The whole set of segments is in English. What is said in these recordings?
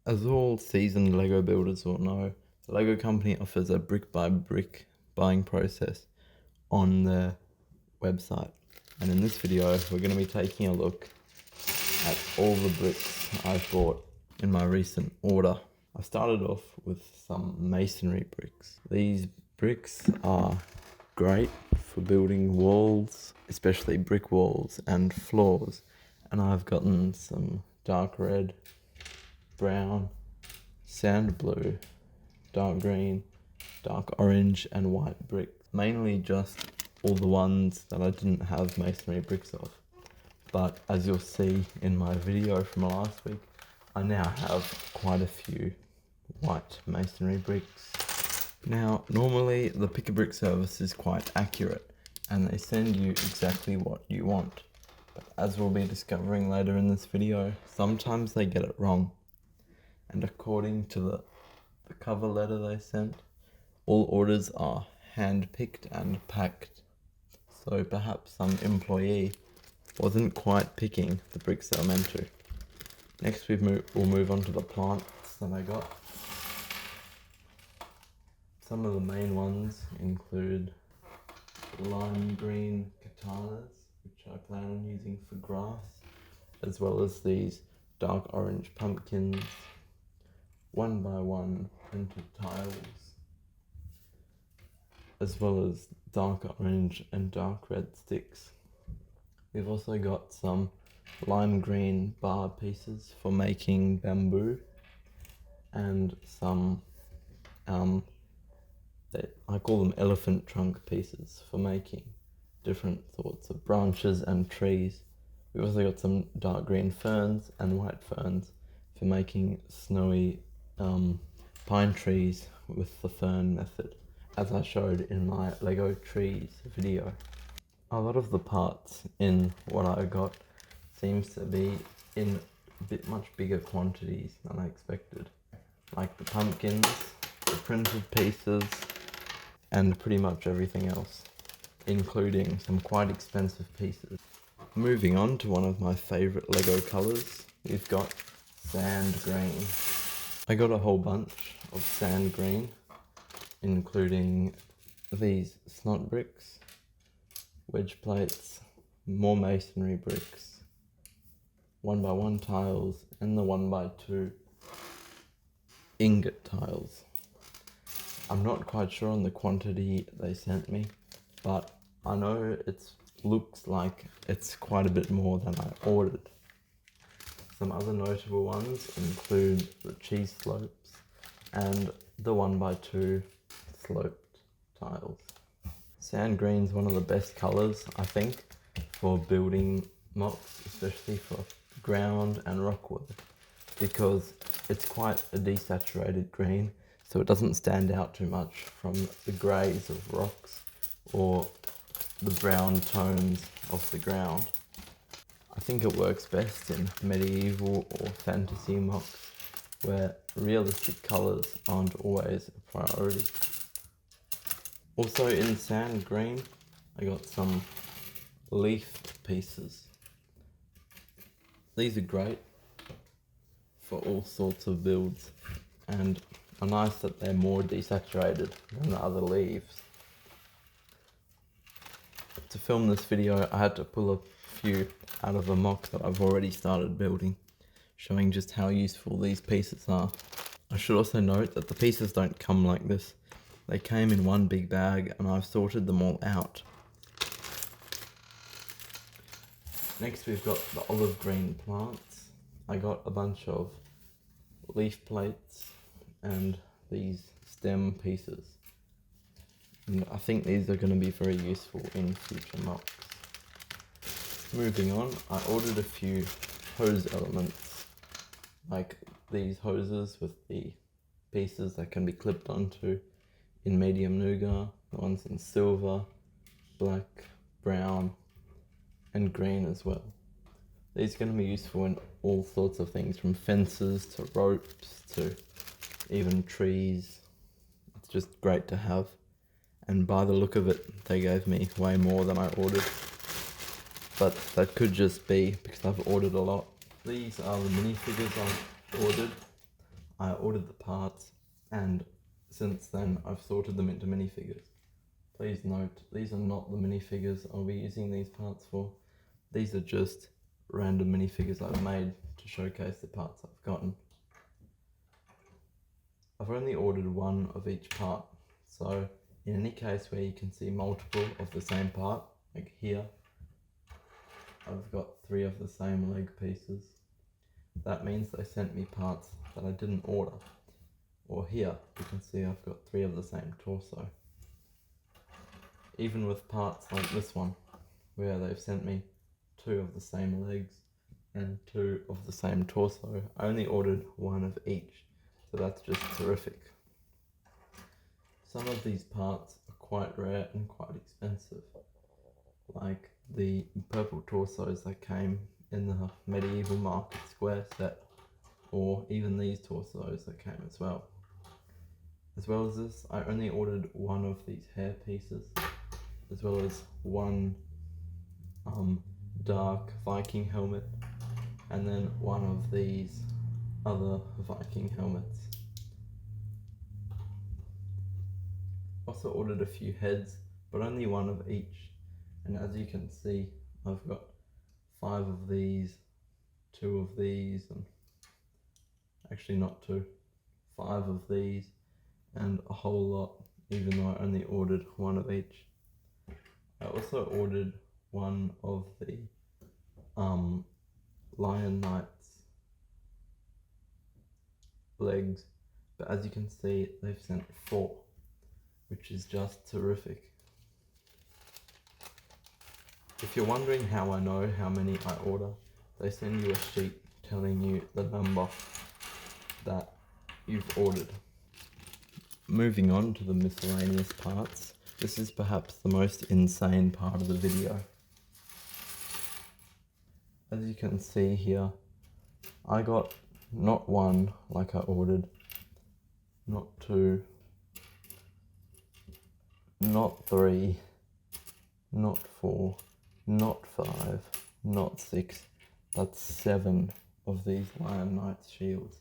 As all seasoned LEGO builders will know, the LEGO company offers a brick by brick buying process on their website. And in this video, we're going to be taking a look at all the bricks I've bought in my recent order. I started off with some masonry bricks. These bricks are great for building walls, especially brick walls and floors. And I've gotten some dark red, brown, sand blue, dark green, dark orange and white bricks. Mainly just all the ones that I didn't have masonry bricks of. But as you'll see in my video from last week, I now have quite a few white masonry bricks. Now, normally the Pick-a-Brick service is quite accurate and they send you exactly what you want. But as we'll be discovering later in this video, sometimes they get it wrong. And according to the cover letter they sent, all orders are hand-picked and packed. So perhaps some employee wasn't quite picking the bricks they were meant to. Next we'll move on to the plants that I got. Some of the main ones include lime green katanas, which I plan on using for grass, as well as these dark orange pumpkins, 1x1 printed tiles, as well as dark orange and dark red sticks. We've also got some lime green bar pieces for making bamboo, and some I call them elephant trunk pieces for making different sorts of branches and trees. We've also got some dark green ferns and white ferns for making snowy pine trees with the fern method, as I showed in my Lego trees video. A lot of the parts in what I got seems to be in much bigger quantities than I expected, like the pumpkins, the printed pieces, and pretty much everything else, including some quite expensive pieces. Moving on to one of my favourite Lego colours, we've got sand green. I got a whole bunch of sand green, including these snot bricks, wedge plates, more masonry bricks, 1x1 tiles, and the 1x2 ingot tiles. I'm not quite sure on the quantity they sent me, but I know it looks like it's quite a bit more than I ordered. Some other notable ones include the cheese slopes and the 1x2 sloped tiles. Sand green is one of the best colours, I think, for building mocks, especially for ground and rockwood, because it's quite a desaturated green, so it doesn't stand out too much from the greys of rocks or the brown tones of the ground. I think it works best in medieval or fantasy mocks, where realistic colours aren't always a priority. Also in sand green, I got some leaf pieces. These are great for all sorts of builds, and are nice that they're more desaturated than the other leaves. To film this video, I had to pull a few out of a mock that I've already started building, showing just how useful these pieces are. I should also note that the pieces don't come like this. They came in one big bag and I've sorted them all out. Next we've got the olive green plants. I got a bunch of leaf plates and these stem pieces. And I think these are going to be very useful in future mocks. Moving on, I ordered a few hose elements, like these hoses with the pieces that can be clipped onto in medium nougat, the ones in silver, black, brown, and green as well. These are going to be useful in all sorts of things, from fences to ropes to even trees. It's just great to have, and by the look of it, they gave me way more than I ordered. But that could just be because I've ordered a lot. These are the minifigures I've ordered. I ordered the parts, and since then I've sorted them into minifigures. Please note, these are not the minifigures I'll be using these parts for. These are just random minifigures I've made to showcase the parts I've gotten. I've only ordered one of each part, so in any case where you can see multiple of the same part, like here, I've got 3 of the same leg pieces. That means they sent me parts that I didn't order. Or here, you can see I've got 3 of the same torso. Even with parts like this one, where they've sent me 2 of the same legs and 2 of the same torso, I only ordered 1 of each, so that's just terrific. Some of these parts are quite rare and quite expensive, like the purple torsos that came in the Medieval Market Square set, or even these torsos that came as well. As well as this, I only ordered 1 of these hair pieces, as well as 1 dark Viking helmet, and then 1 of these other Viking helmets. Also ordered a few heads, but only 1 of each, and as you can see, I've got 5 of these, 2 of these, and actually not 2, 5 of these, and a whole lot, even though I only ordered 1 of each. I also ordered 1 of the Lion Knights legs, but as you can see, they've sent 4, which is just terrific. If you're wondering how I know how many I order, they send you a sheet telling you the number that you've ordered. Moving on to the miscellaneous parts, this is perhaps the most insane part of the video. As you can see here, I got not 1 like I ordered, not 2, not 3, not 4, not 5, not 6, that's 7 of these Lion Knights shields,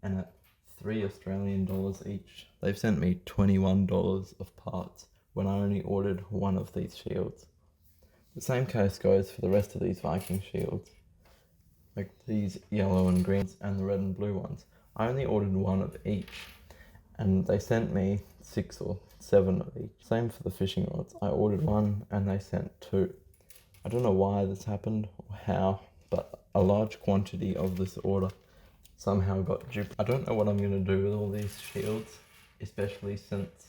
and at $3 Australian each, they've sent me $21 of parts when I only ordered 1 of these shields. The same case goes for the rest of these Viking shields, like these yellow and greens and the red and blue ones. I only ordered 1 of each, and they sent me 6 or 7 of each. Same for the fishing rods. I ordered 1 and they sent 2. I don't know why this happened or how, but a large quantity of this order somehow got duplicated. I don't know what I'm going to do with all these shields, especially since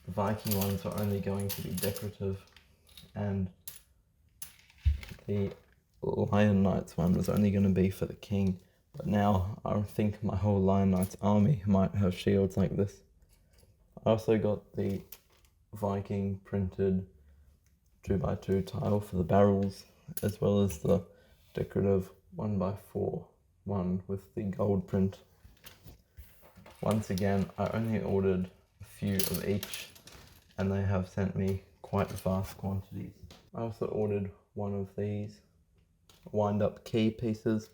the Viking ones are only going to be decorative, and the Lion Knights one was only going to be for the king. But now I think my whole Lion Knights army might have shields like this. I also got the Viking printed 2x2 tile for the barrels, as well as the decorative 1x4 one with the gold print. Once again, I only ordered a few of each, and they have sent me quite vast quantities. I also ordered 1 of these wind-up key pieces,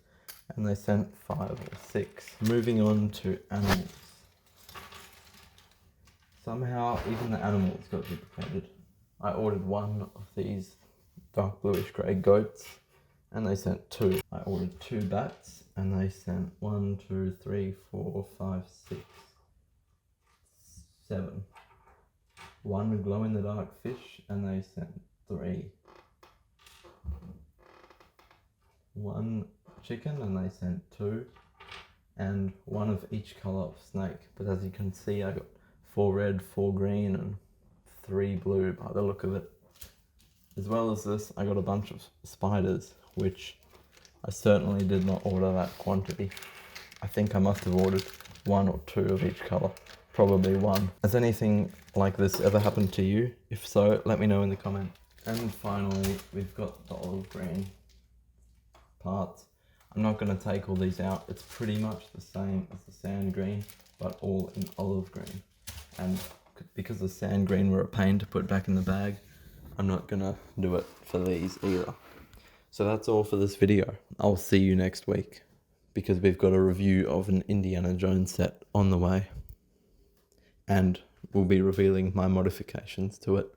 and they sent 5 or 6. Moving on to animals. Somehow, even the animals got duplicated. I ordered 1 of these dark bluish grey goats, and they sent 2. I ordered 2 bats, and they sent 1, 2, 3, 4, 5, 6, 7. 1 glow-in-the-dark fish, and they sent 3. 1 chicken, and they sent 2. And 1 of each colour of snake. But as you can see, I got 4 red, 4 green, and 3 blue by the look of it. As well as this, I got a bunch of spiders, which I certainly did not order that quantity. I think I must have ordered 1 or 2 of each colour, probably 1. Has anything like this ever happened to you? If so, let me know in the comments. And finally, we've got the olive green parts. I'm not going to take all these out. It's pretty much the same as the sand green, but all in olive green. And because the sand green were a pain to put back in the bag, I'm not going to do it for these either. So that's all for this video. I'll see you next week. because we've got a review of an Indiana Jones set on the way, and we'll be revealing my modifications to it.